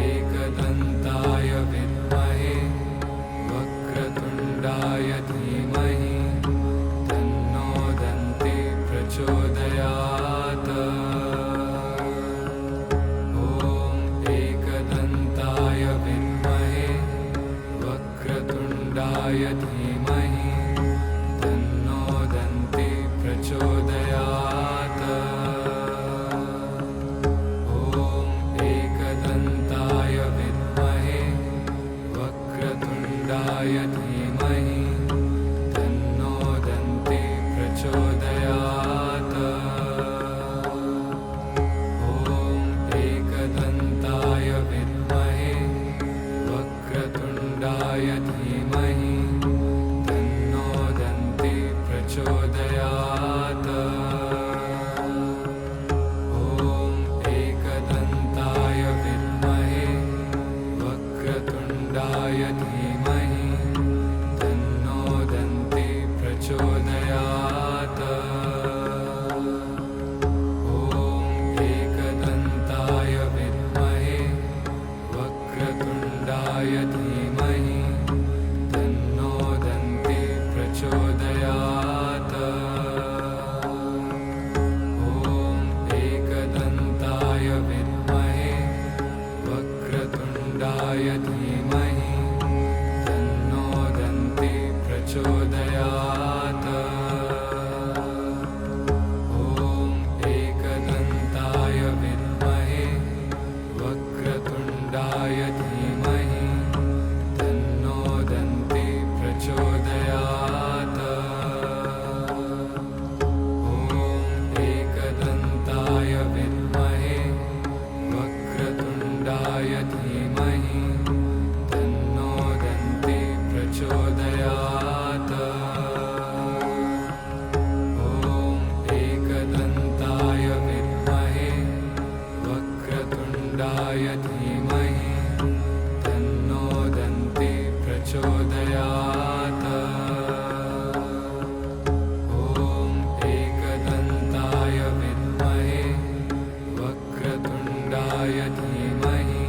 एकदन्ताय विद्महे वक्रतुण्डाय धीमहि तन्नो दन्ति प्रचोदयात्। एकदन्ताय विद्महे वक्रतुण्डाय धीमहि तन्नो दन्ति प्रचोदयात्। धीमहि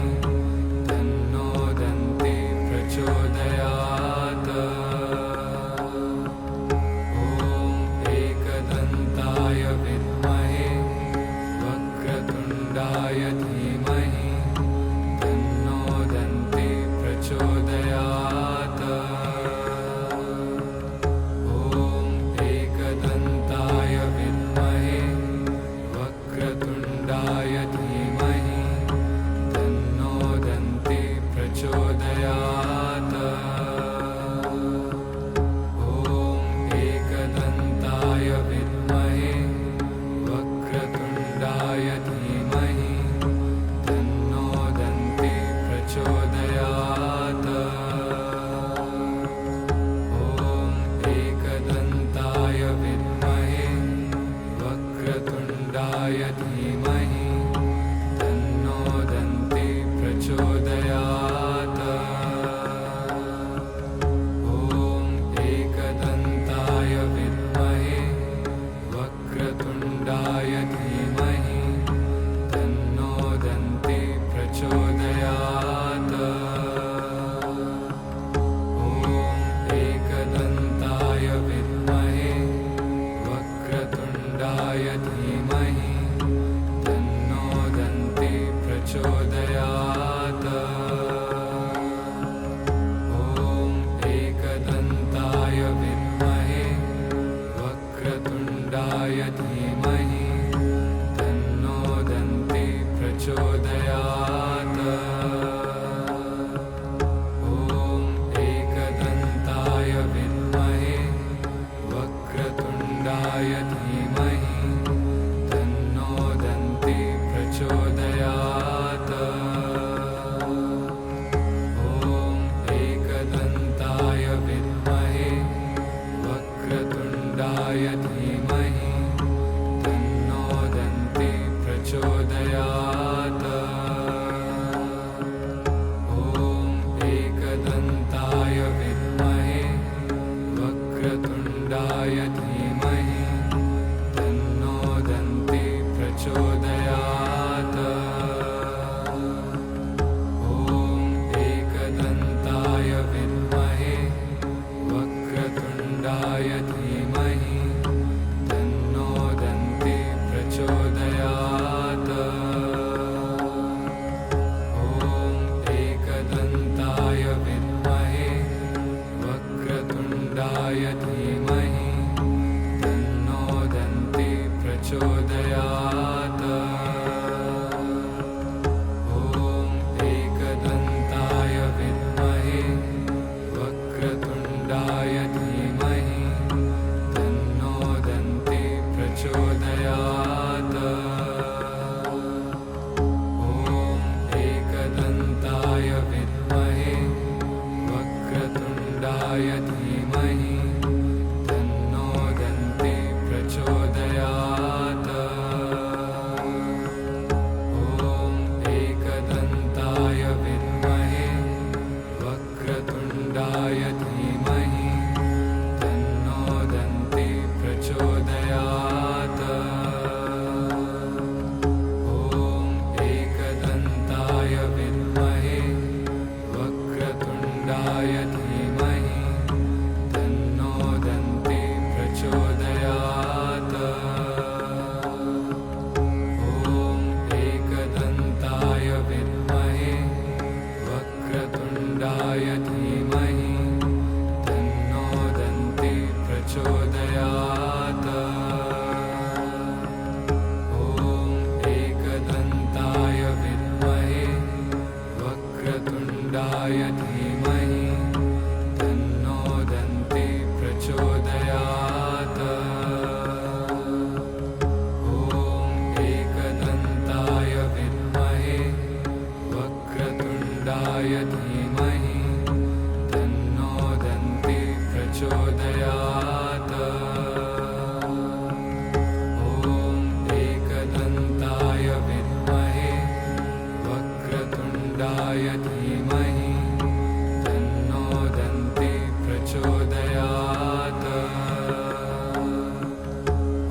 तन्नो दन्ति प्रचोदयात्। ॐ एकदन्ताय विद्महे वक्रतुण्डाय धीमहि तन्नो दन्ति प्रचोदयात्। ॐ एकदन्ताय विद्महे वक्रतुण्डाय धीमहि तन्नो दन्ति प्रचोदयात्। ॐ एकदन्ताय विद्महे वक्रतुण्डाय धीमहि तन्नो दन्ति प्रचोदयात्। ॐ एकदन्ताय विद्महे वक्रतुण्डाय धीमहि तन्नो दन्ति प्रचोदयात्। ॐ एकदन्ताय विद्महे वक्रतुण्डाय धीमहि तन्नो दन्ति प्रचोदयात्। ॐ एकदन्ताय विद्महे वक्रतुण्डाय धीमहि तन्नो दन्ति प्रचोदयात्। ॐ एकदन्ताय विद्महे वक्रतुण्डाय धीमहि तन्नो दन्ति प्रचोदयात्। ॐ एकदन्ताय विद्महे वक्रतुण्डाय धीमहि तन्नो दन्ति प्रचोदयात्। ॐ एकदन्ताय विद्महे वक्रतुण्डाय धीमहि तन्नो दन्ति प्रचोदयात्। ॐ एकदन्ताय विद्महे वक्रतुण्डाय धीमहि तन्नो दन्ति प्रचोदयात्। ॐ एकदन्ताय विद्महे वक्रतुण्डाय धीमहि तन्नो दन्ति प्रचोदयात्। ॐ एकदन्ताय विद्महे वक्रतुण्डाय धीमहि तन्नो दन्ति प्रचोदयात्। ॐ एकदन्ताय विद्महे वक्रतुण्डाय धीमहि तन्नो दन्ति प्रचोदयात्। ॐ एकदन्ताय विद्महे वक्रतुण्डाय धीमहि तन्नो दन्ति प्रचोदयात्। ॐ एकदन्ताय विद्महे वक्रतुण्डाय धीमहि तन्नो दन्ति प्रचोदयात्। ॐ एकदन्ताय विद्महे वक्रतुण्डाय धीमहि तन्नो दन्ति प्रचोदयात्। ॐ एकदन्ताय विद्महे वक्रतुण्डाय धीमहि तन्नो दन्ति प्रचोदयात्। ॐ एकदन्ताय विद्महे वक्रतुण्डाय धीमहि तन्नो दन्ति प्रचोदयात्। ॐ एकदन्ताय विद्महे वक्रतुण्डाय धीमहि तन्नो दन्ति प्रचोदयात्। ॐ एकदन्ताय विद्महे वक्रतुण्डाय धीमहि तन्नो दन्ति प्रचोदयात्।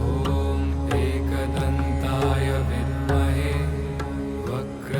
ॐ एकदन्ताय विद्महे वक्रतुण्डाय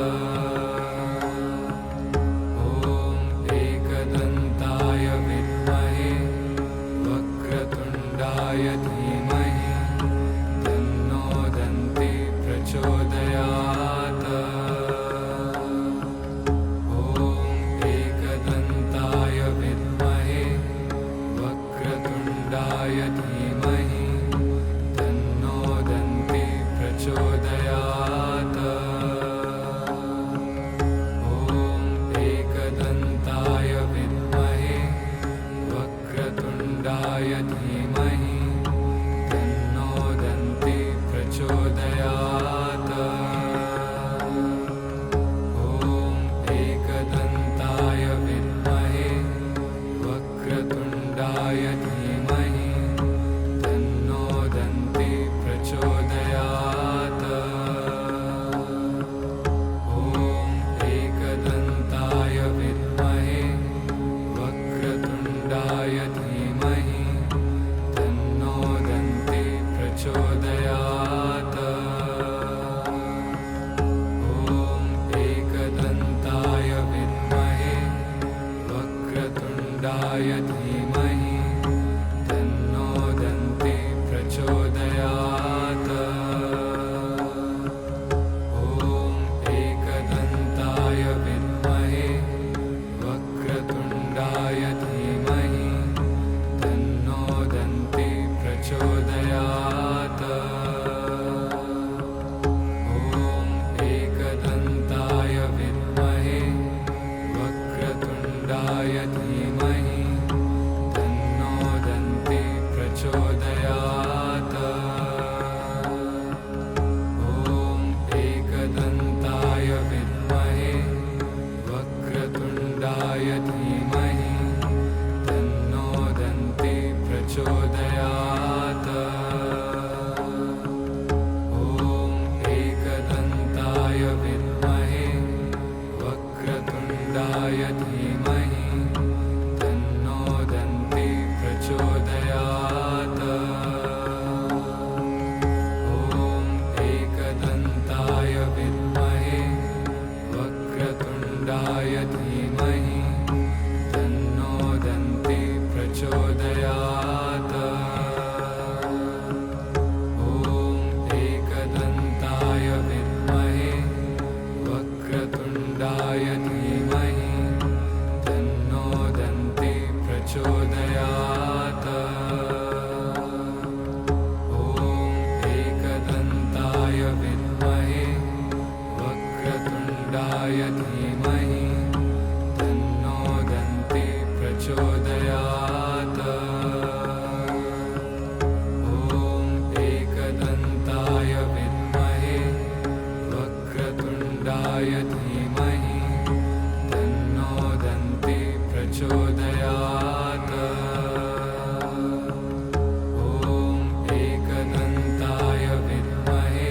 एकदन्ताय विद्महे वक्रतुण्डाय धीमहि तन्नो दन्ति प्रचोदयात्। एकदन्ताय विद्महे वक्रतुण्डाय धीमहि तन्नो दन्ति प्रचोदयात्। एकदन्ताय विद्महे वक्रतुण्डाय धीमहि तन्नो दन्ति प्रचोदयात्। धीमहि तन्नो दन्ति प्रचोदयात्। ॐ एकदन्ताय विद्महे वक्रतुण्डाय धीमहि तन्नो दन्ति प्रचोदयात्। ॐ एकदन्ताय विद्महे वक्रतुण्डाय धीमहि तन्नो दन्ति प्रचोदयात्। ॐ एकदन्ताय विद्महे वक्रतुण्डाय धीमहि तन्नो दन्ति प्रचोदयात्। ॐ एकदन्ताय विद्महे वक्रतुण्डाय धीमहि तन्नो दन्ति प्रचोदयात्। ॐ एकदन्ताय विद्महे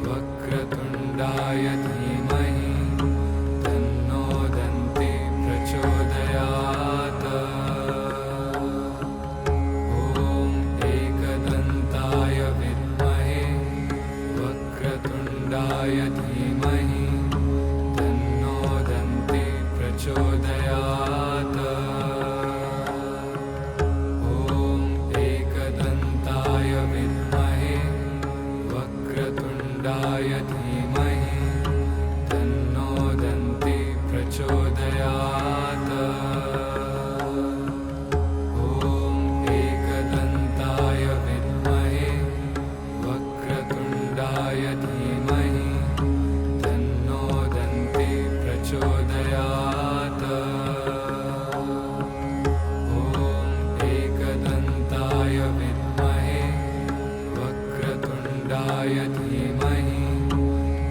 वक्रतुण्डाय धीमहि तन्नो दन्ति प्रचोदयात्। ॐ एकदन्ताय विद्महे वक्रतुण्डाय धीमहि तन्नो दन्ति प्रचोदयात्। ॐ एकदन्ताय विद्महे वक्रतुण्डाय धीमहि तन्नो दन्ति प्रचोदयात्। ॐ एकदन्ताय विद्महे वक्रतुण्डाय धीमहि तन्नो दन्ति प्रचोदयात्। ॐ एकदन्ताय विद्महे वक्रतुण्डाय धीमहि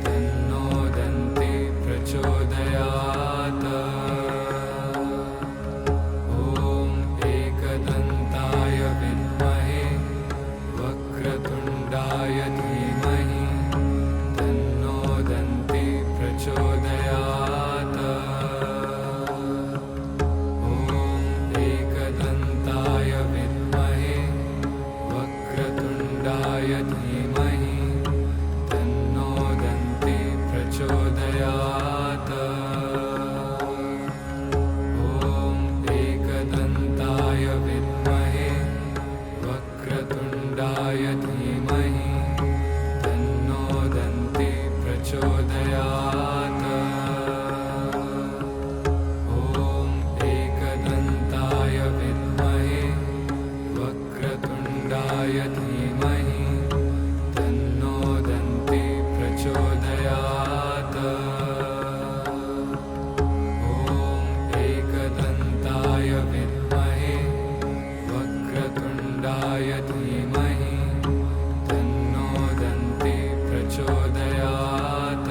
तन्नो दन्ति प्रचोदयात्। ॐ एकदन्ताय विद्महे वक्रतुण्डाय धीमहि तन्नो दन्ति प्रचोदयात्। ॐ एकदन्ताय विद्महे वक्रतुण्डाय धीमहि तन्नो दन्ति प्रचोदयात्। ॐ एकदन्ताय विद्महे वक्रतुण्डाय धीमहि तन्नो दन्ति प्रचोदयात्। ॐ एकदन्ताय विद्महे वक्रतुण्डाय धीमहि तन्नो दन्ति प्रचोदयात्। ॐ एकदन्ताय विद्महे वक्रतुण्डाय धीमहि तन्नो दन्ति प्रचोदयात्।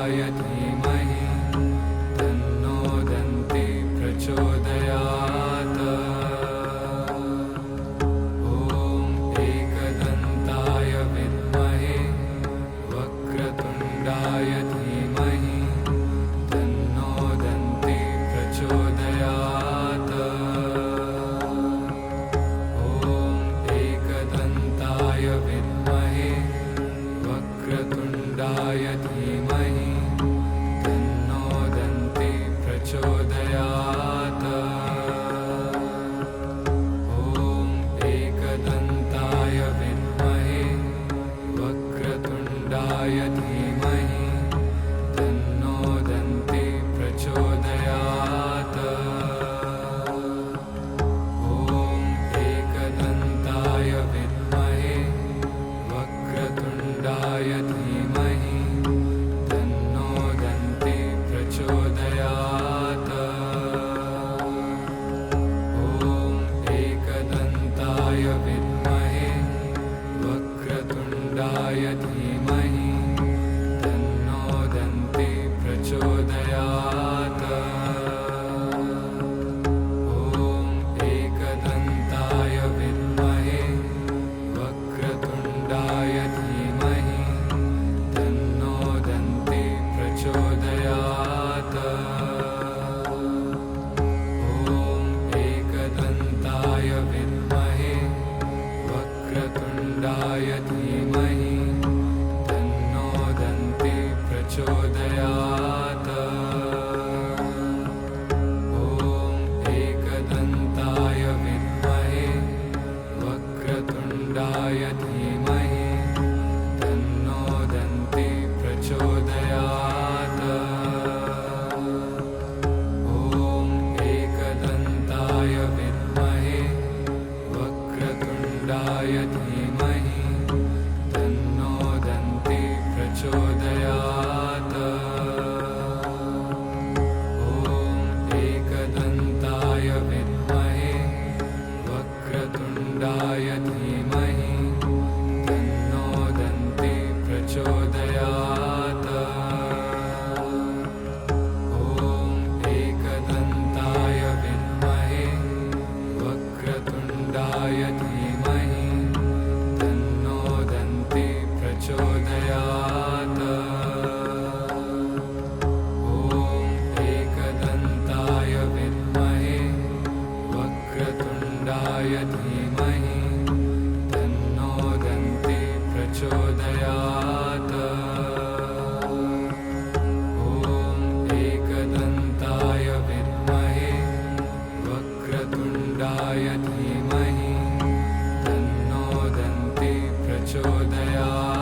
धीमहि तन्नो दन्ति प्रचोदयात्। ॐ एकदन्ताय विद्महे वक्रतुण्डाय धीमहि तन्नो दन्ति प्रचोदयात्। ॐ एकदन्ताय विद्महे वक्रतुण्डाय धीमहि तन्नो दन्ति प्रचोदयात्। ॐ एकदन्ताय विद्महे वक्रतुण्डाय धीमहि तन्नो दन्ति प्रचोदयात्। ॐ एकदन्ताय विद्महे वक्रतुण्डाय धीमहि तन्नो दन्ति प्रचोदयात्। ॐ एकदन्ताय विद्महे वक्रतुण्डाय धीमहि तन्नो दन्ति प्रचोदयात्। ॐ एकदन्ताय विद्महे वक्रतुण्डाय धीमहि तन्नो दन्ति प्रचोदयात्। ॐ एकदन्ताय विद्महे वक्रतुण्डाय धीमहि तन्नो दन्ति प्रचोदयात्। ॐ एकदन्ताय विद्महे वक्रतुण्डाय धीमहि तन्नो दन्ति प्रचोदयात्। ॐ एकदन्ताय विद्महे वक्रतुण्डाय धीमहि तन्नो दन्ति प्रचोदयात्। ॐ एकदन्ताय विद्महे वक्रतुण्डाय धीमहि तन्नो दन्ति प्रचोदयात्। ॐ एकदन्ताय विद्महे वक्रतुण्डाय धीमहि तन्नो दन्ति प्रचोदयात्। ॐ एकदन्ताय विद्महे वक्रतुण्डाय धीमहि तन्नो दन्ति प्रचोदयात्। ॐ एकदन्ताय विद्महे वक्रतुण्डाय धीमहि तन्नो दन्ति प्रचोदयात्।